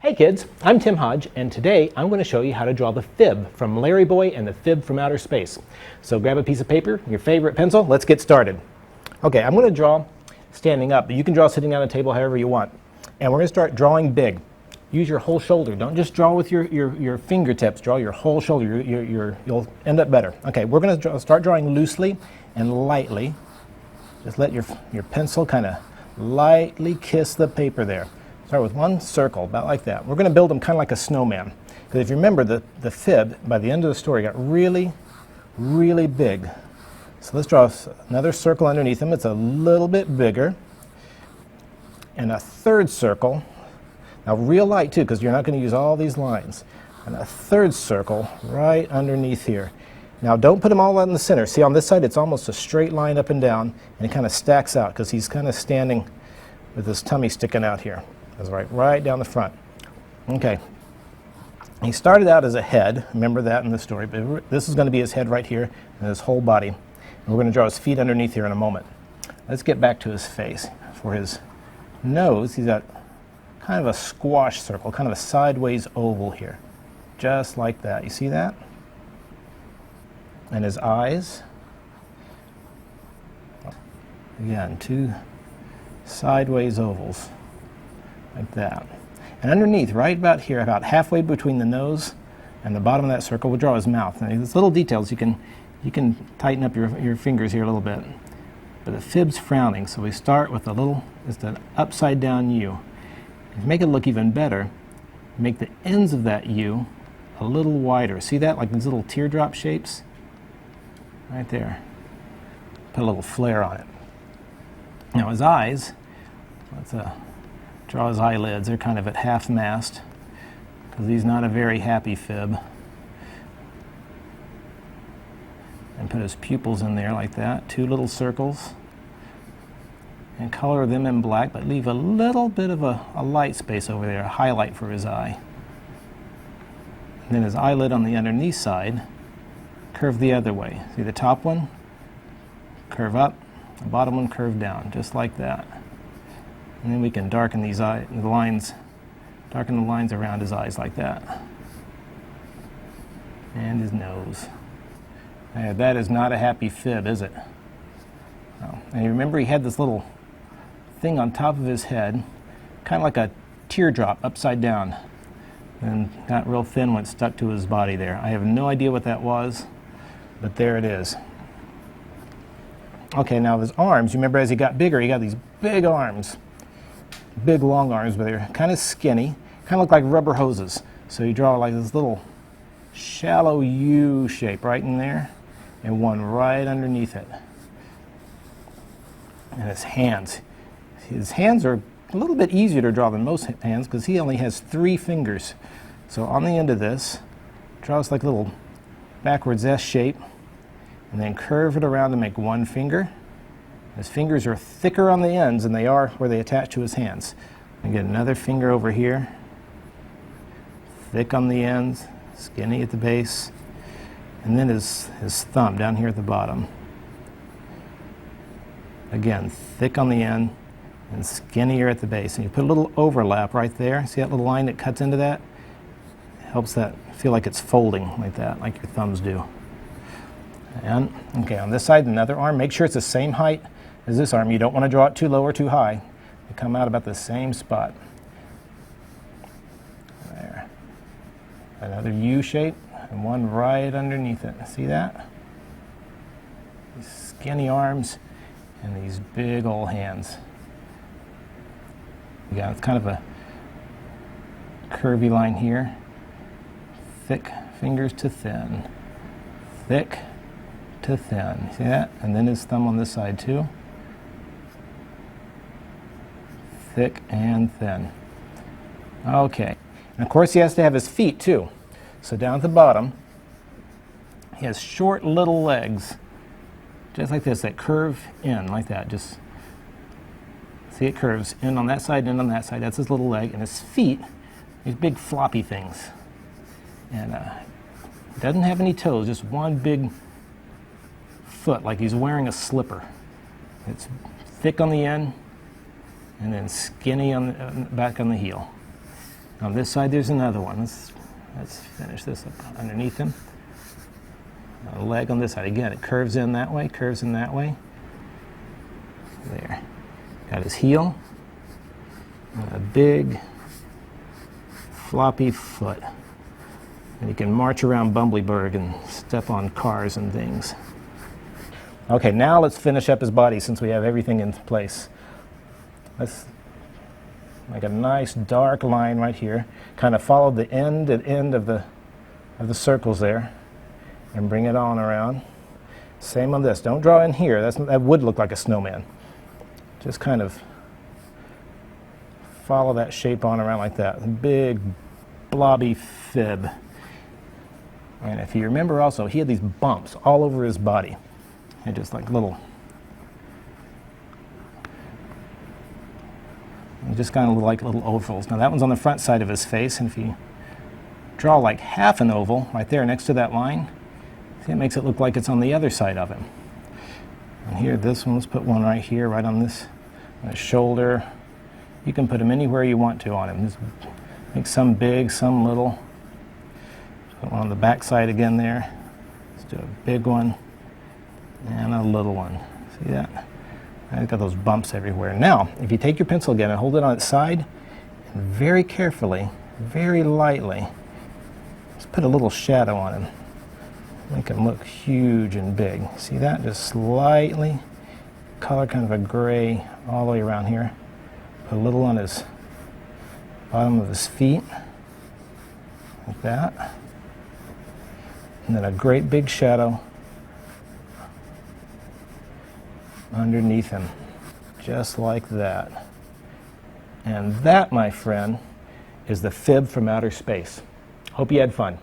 Hey kids, I'm Tim Hodge, and today I'm going to show you how to draw the fib from Larry Boy and the Fib from Outer Space. So grab a piece of paper, your favorite pencil, let's get started. Okay, I'm going to draw standing up, but you can draw sitting down at a table however you want. And we're going to start drawing big. Use your whole shoulder. Don't just draw with your fingertips. Draw your whole shoulder. You'll end up better. Okay, we're going to start drawing loosely and lightly. Just let your pencil kind of lightly kiss the paper there. Start with one circle, about like that. We're going to build them kind of like a snowman. Because if you remember, the fib, by the end of the story, got really, really big. So let's draw another circle underneath him. It's a little bit bigger. And a third circle. Now real light too, because you're not going to use all these lines. And a third circle right underneath here. Now don't put them all out in the center. See, on this side it's almost a straight line up and down, and it kind of stacks out because he's kind of standing with his tummy sticking out here. That's right down the front. Okay. He started out as a head. Remember that in the story. But this is going to be his head right here and his whole body. And we're going to draw his feet underneath here in a moment. Let's get back to his face. For his nose, he's got kind of a squash circle, kind of a sideways oval here. Just like that. You see that? And his eyes. Again, two sideways ovals. Like that. And underneath, right about here, about halfway between the nose and the bottom of that circle, we'll draw his mouth. Now, these little details, you can tighten up your fingers here a little bit. But the fib's frowning, so we start with just an upside down U. And to make it look even better, make the ends of that U a little wider. See that? Like these little teardrop shapes? Right there. Put a little flare on it. Now his eyes, let's draw his eyelids. They're kind of at half mast because he's not a very happy fib. And put his pupils in there like that. Two little circles. And color them in black, but leave a little bit of a light space over there, a highlight for his eye. And then his eyelid on the underneath side, curve the other way. See the top one? Curve up, the bottom one curve down, just like that. And then we can darken the lines around his eyes like that. And his nose. That is not a happy fib, is it? No. And you remember he had this little thing on top of his head, kind of like a teardrop upside down. And that real thin one stuck to his body there. I have no idea what that was, but there it is. Okay, now his arms, you remember as he got bigger, he got these big arms. Big long arms, but they're kind of skinny, kind of look like rubber hoses. So you draw like this little shallow U shape right in there, and one right underneath it. And his hands are a little bit easier to draw than most hands because he only has 3 fingers. So on the end of this, draw this like a little backwards S shape, and then curve it around to make 1 finger. His fingers are thicker on the ends than they are where they attach to his hands. And get another finger over here. Thick on the ends, skinny at the base. And then his thumb down here at the bottom. Again, thick on the end and skinnier at the base. And you put a little overlap right there. See that little line that cuts into that? It helps that feel like it's folding like that, like your thumbs do. And, okay, on this side, another arm. Make sure it's the same height as this arm. You don't want to draw it too low or too high. They come out about the same spot. There. Another U shape, and one right underneath it. See that? These skinny arms and these big old hands. Yeah, it's kind of a curvy line here. Thick fingers to thin. Thick to thin. See that? And then his thumb on this side too. Thick and thin. Okay. And of course he has to have his feet too. So down at the bottom, he has short little legs, just like this, that curve in like that. Just see it curves in on that side, in on that side. That's his little leg. And his feet, these big floppy things. And doesn't have any toes, just one big foot, like he's wearing a slipper. It's thick on the end and then skinny on the, back on the heel. On this side, there's another one. Let's finish this up underneath him. A leg on this side. Again, it curves in that way, curves in that way. There. Got his heel. And a big, floppy foot. And he can march around Bumbleberg and step on cars and things. Okay, now let's finish up his body since we have everything in place. Let's make a nice dark line right here. Kind of follow the end of the circles there and bring it on around. Same on this. Don't draw in here. That would look like a snowman. Just kind of follow that shape on around like that. Big, blobby fib. And if you remember also, he had these bumps all over his body. And just like little, just kind of like little ovals. Now that one's on the front side of his face, and if you draw like half an oval right there next to that line, see, it makes it look like it's on the other side of him. And here, this one, let's put one right here, right on this on his shoulder. You can put them anywhere you want to on him. Just make some big, some little. Put one on the back side again there. Let's do a big one. And a little one. See that? I've got those bumps everywhere. Now, if you take your pencil again and hold it on its side, and very carefully, very lightly, just put a little shadow on him. Make him look huge and big. See that? Just slightly. Color kind of a gray all the way around here. Put a little on his bottom of his feet. Like that. And then a great big shadow underneath him, just like that. And that, my friend, is the Fib from Outer Space. Hope you had fun.